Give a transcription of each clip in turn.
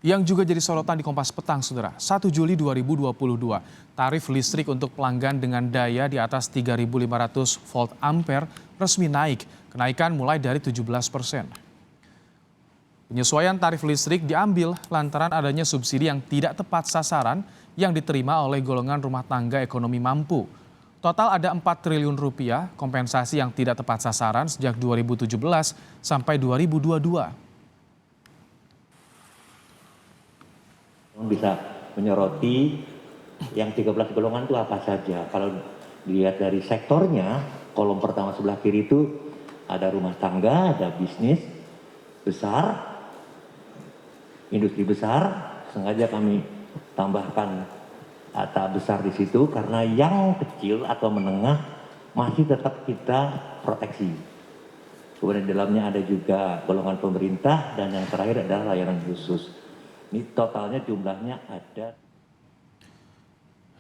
Yang juga jadi sorotan di Kompas Petang, Saudara. 1 Juli 2022, tarif listrik untuk pelanggan dengan daya di atas 3.500 volt ampere resmi naik. Kenaikan mulai dari 17%. Penyesuaian tarif listrik diambil lantaran adanya subsidi yang tidak tepat sasaran yang diterima oleh golongan rumah tangga ekonomi mampu. Total ada 4 triliun rupiah kompensasi yang tidak tepat sasaran sejak 2017 sampai 2022. Bisa menyoroti yang 13 golongan itu apa saja. Kalau dilihat dari sektornya, kolom pertama sebelah kiri itu ada rumah tangga, ada bisnis besar, industri besar. Sengaja kami tambahkan kata besar di situ karena yang kecil atau menengah masih tetap kita proteksi. Kemudian di dalamnya ada juga golongan pemerintah dan yang terakhir adalah layanan khusus. Ini totalnya jumlahnya ada.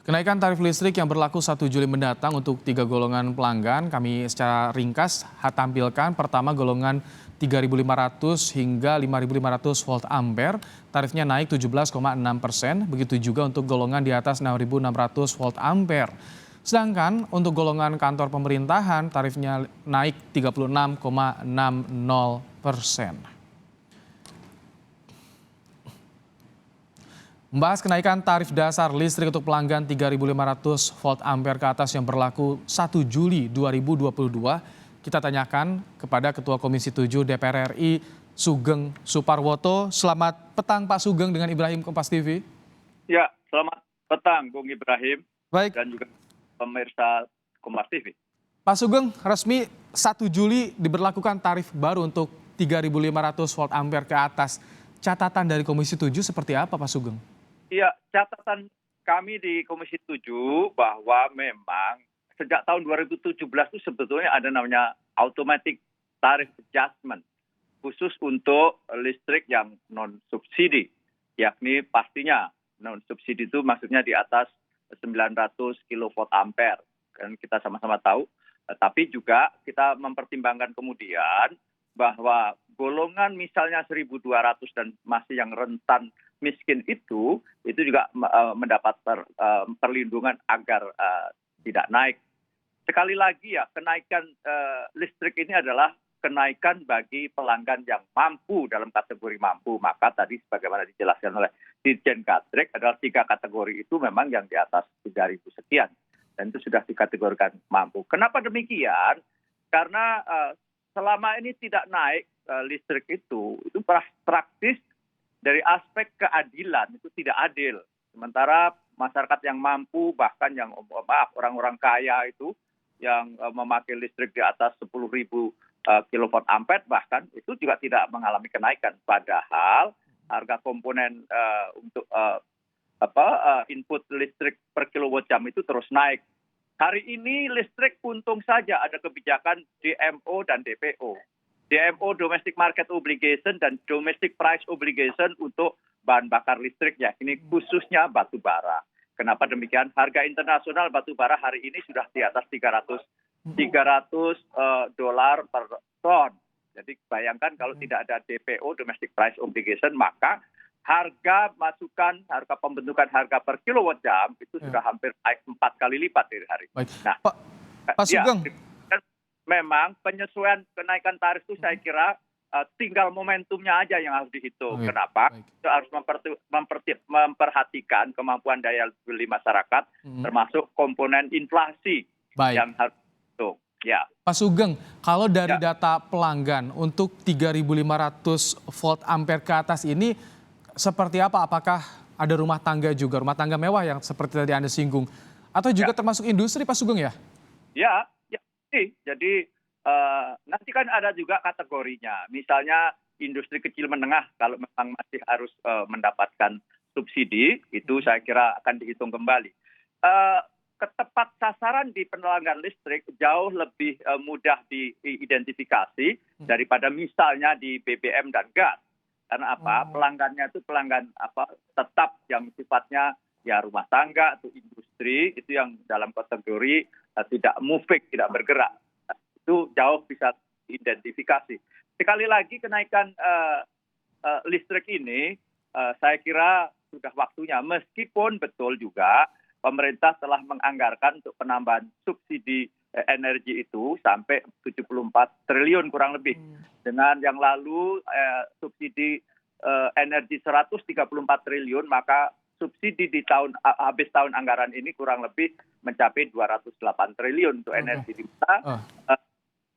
Kenaikan tarif listrik yang berlaku 1 Juli mendatang untuk 3 golongan pelanggan kami secara ringkas tampilkan. Pertama golongan 3.500 hingga 5.500 volt ampere, tarifnya naik 17,6%. Begitu juga untuk golongan di atas 6.600 volt ampere. Sedangkan untuk golongan kantor pemerintahan tarifnya naik 36,60%. Membahas kenaikan tarif dasar listrik untuk pelanggan 3.500 volt ampere ke atas yang berlaku 1 Juli 2022, kita tanyakan kepada Ketua Komisi 7 DPR RI, Sugeng Suparwoto. Selamat petang Pak Sugeng dengan Ibrahim Kompas TV. Ya, selamat petang Bung Ibrahim. Baik. Dan juga pemirsa Kompas TV. Pak Sugeng, resmi 1 Juli diberlakukan tarif baru untuk 3.500 volt ampere ke atas. Catatan dari Komisi 7 seperti apa Pak Sugeng? Iya, catatan kami di Komisi 7 bahwa memang sejak tahun 2017 itu sebetulnya ada namanya automatic tariff adjustment khusus untuk listrik yang non-subsidi, yakni pastinya non-subsidi itu maksudnya di atas 900 kilowatt ampere. Kan kita sama-sama tahu, tapi juga kita mempertimbangkan kemudian bahwa golongan misalnya 1.200 dan masih yang rentan miskin itu juga mendapat perlindungan agar tidak naik. Sekali lagi ya, kenaikan listrik ini adalah kenaikan bagi pelanggan yang mampu dalam kategori mampu. Maka tadi sebagaimana dijelaskan oleh Dirjen Kadrek adalah 3 kategori itu memang yang di atas 3.000 sekian. Dan itu sudah dikategorikan mampu. Kenapa demikian? Karena selama ini tidak naik listrik itu praktis dari aspek keadilan itu tidak adil. Sementara masyarakat yang mampu bahkan yang orang-orang kaya itu yang memakai listrik di atas 10.000 kilowatt ampere bahkan itu juga tidak mengalami kenaikan. Padahal harga komponen untuk input listrik per kilowatt jam itu terus naik. Hari ini listrik untung saja ada kebijakan DMO dan DPO. DMO Domestic Market Obligation dan Domestic Price Obligation untuk bahan bakar listrik ya. Ini khususnya batu bara. Kenapa demikian? Harga internasional batu bara hari ini sudah di atas 300 dolar per ton. Jadi bayangkan kalau tidak ada DPO Domestic Price Obligation maka harga pembentukan harga per kilowatt jam itu sudah hampir naik 4 kali lipat dari hari. Baik. Nah, Pak Sugeng. Memang penyesuaian kenaikan tarif itu saya kira tinggal momentumnya aja yang harus dihitung. Baik. Kenapa? Itu harus memperhatikan kemampuan daya beli masyarakat, termasuk komponen inflasi yang harus dihitung. Ya. Pak Sugeng, kalau dari data pelanggan untuk 3.500 volt ampere ke atas ini seperti apa? Apakah ada rumah tangga juga, rumah tangga mewah yang seperti tadi Anda singgung? Atau juga termasuk industri Pak Sugeng ya? Ya. Jadi nanti kan ada juga kategorinya. Misalnya industri kecil menengah kalau memang masih harus mendapatkan subsidi, itu saya kira akan dihitung kembali. Ketepat sasaran di pelanggan listrik jauh lebih mudah diidentifikasi daripada misalnya di BBM dan gas. Karena apa? Pelanggannya itu pelanggan tetap yang sifatnya ya rumah tangga atau industri itu yang dalam kategori tidak moving, tidak bergerak. Itu jauh bisa diidentifikasi. Sekali lagi kenaikan listrik ini saya kira sudah waktunya, meskipun betul juga pemerintah telah menganggarkan untuk penambahan subsidi energi itu sampai 74 triliun kurang lebih. Dengan yang lalu subsidi energi 134 triliun, maka subsidi di habis tahun anggaran ini kurang lebih mencapai 208 triliun untuk energi. Di mana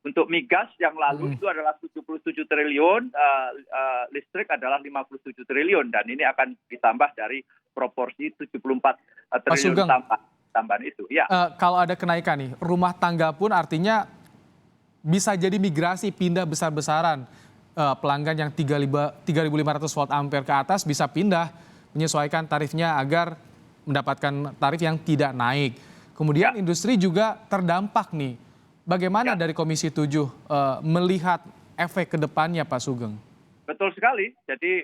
untuk migas yang lalu itu adalah 77 triliun, listrik adalah 57 triliun, dan ini akan ditambah dari proporsi 74 triliun tambahan itu. Ya. Kalau ada kenaikan nih, rumah tangga pun artinya bisa jadi migrasi pindah besar-besaran. Pelanggan yang 3.500 volt ampere ke atas bisa pindah menyesuaikan tarifnya agar mendapatkan tarif yang tidak naik. Kemudian industri juga terdampak nih. Bagaimana dari Komisi 7 melihat efek ke depannya, Pak Sugeng? Betul sekali. Jadi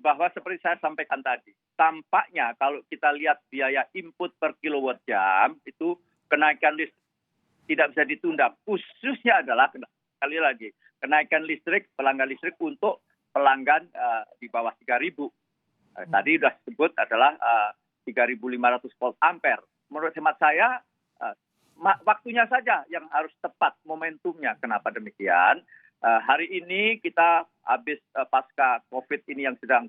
bahwa seperti saya sampaikan tadi, tampaknya kalau kita lihat biaya input per kilowatt jam itu kenaikan listrik tidak bisa ditunda. Khususnya adalah sekali lagi kenaikan listrik, pelanggan listrik untuk pelanggan di bawah 3.000. Tadi sudah disebut adalah 3.500 volt ampere. Menurut hemat saya waktunya saja yang harus tepat momentumnya. Kenapa demikian? Hari ini kita habis pasca COVID ini yang sedang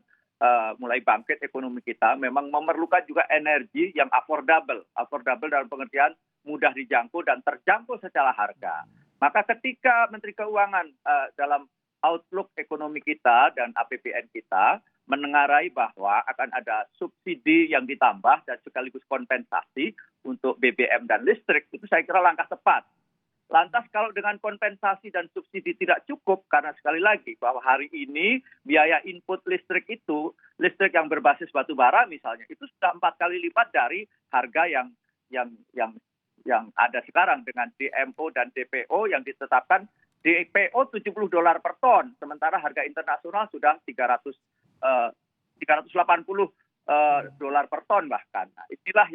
mulai bangkit ekonomi kita, memang memerlukan juga energi yang affordable. Affordable dalam pengertian mudah dijangkau dan terjangkau secara harga. Maka ketika Menteri Keuangan dalam outlook ekonomi kita dan APBN kita menengarai bahwa akan ada subsidi yang ditambah dan sekaligus kompensasi untuk BBM dan listrik, itu saya kira langkah tepat. Lantas kalau dengan kompensasi dan subsidi tidak cukup, karena sekali lagi bahwa hari ini biaya input listrik itu, listrik yang berbasis batu bara misalnya, itu sudah 4 kali lipat dari harga yang ada sekarang dengan DMO dan DPO yang ditetapkan. DPO $70 per ton, sementara harga internasional sudah 380 dolar per ton bahkan. Nah, inilah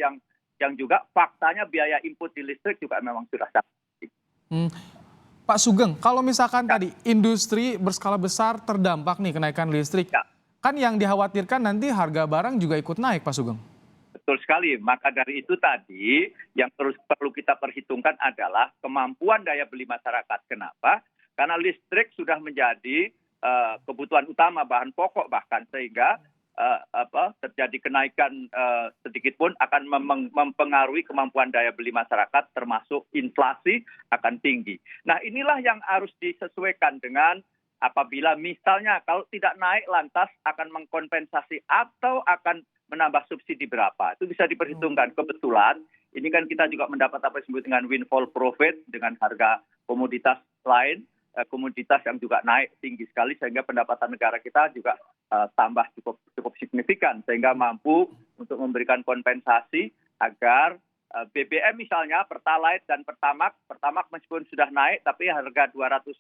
yang juga faktanya biaya input di listrik juga memang sudah sangat tinggi. Pak Sugeng, kalau misalkan tadi industri berskala besar terdampak nih kenaikan listrik, kan yang dikhawatirkan nanti harga barang juga ikut naik, Pak Sugeng. Betul sekali. Maka dari itu tadi yang terus perlu kita perhitungkan adalah kemampuan daya beli masyarakat. Kenapa? Karena listrik sudah menjadi kebutuhan utama, bahan pokok bahkan, sehingga terjadi kenaikan sedikit pun akan mempengaruhi kemampuan daya beli masyarakat, termasuk inflasi akan tinggi. Nah, inilah yang harus disesuaikan dengan apabila misalnya kalau tidak naik lantas akan mengkompensasi atau akan menambah subsidi berapa. Itu bisa diperhitungkan. Kebetulan ini kan kita juga mendapat apa yang disebut dengan windfall profit dengan harga komoditas lain, komoditas yang juga naik tinggi sekali sehingga pendapatan negara kita juga tambah cukup signifikan sehingga mampu untuk memberikan kompensasi agar BBM misalnya Pertalite dan Pertamax meskipun sudah naik tapi harga 12.000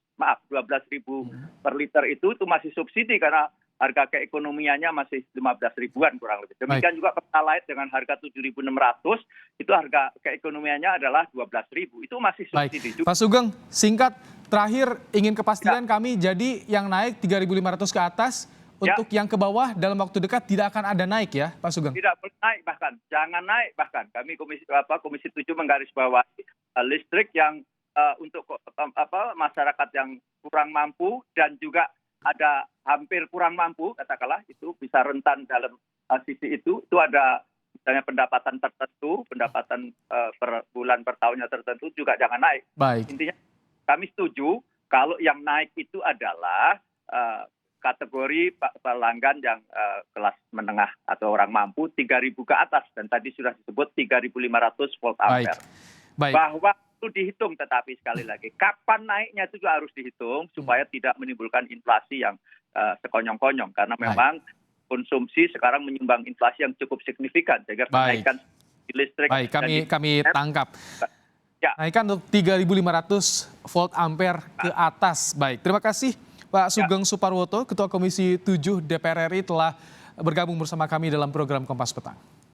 per liter itu masih subsidi karena harga keekonomiannya masih 15 ribuan kurang lebih. Demikian juga Pertalite dengan harga 7.600 itu harga keekonomiannya adalah 12.000. Itu masih subsidi juga. Pak Sugeng, singkat terakhir ingin kepastian kami, jadi yang naik 3.500 ke atas, untuk yang ke bawah dalam waktu dekat tidak akan ada naik ya, Pak Sugeng? Tidak boleh naik bahkan, jangan naik bahkan. Kami Komisi 7 menggarisbawahi listrik yang untuk masyarakat yang kurang mampu dan juga ada hampir kurang mampu, katakanlah itu bisa rentan dalam sisi itu ada misalnya pendapatan tertentu, pendapatan per bulan per tahunnya tertentu juga jangan naik. Baik. Intinya kami setuju kalau yang naik itu adalah kategori pelanggan yang kelas menengah atau orang mampu 3.000 ke atas dan tadi sudah disebut 3.500 volt ampere. Baik. Bahwa itu dihitung, tetapi sekali lagi kapan naiknya itu juga harus dihitung supaya tidak menimbulkan inflasi yang sekonyong-konyong karena memang konsumsi sekarang menyumbang inflasi yang cukup signifikan sehingga kenaikan listrik. Baik, kami tangkap. Naikkan untuk 3.500 volt ampere ke atas. Baik, terima kasih Pak Sugeng Suparwoto, Ketua Komisi 7 DPR RI telah bergabung bersama kami dalam program Kompas Petang.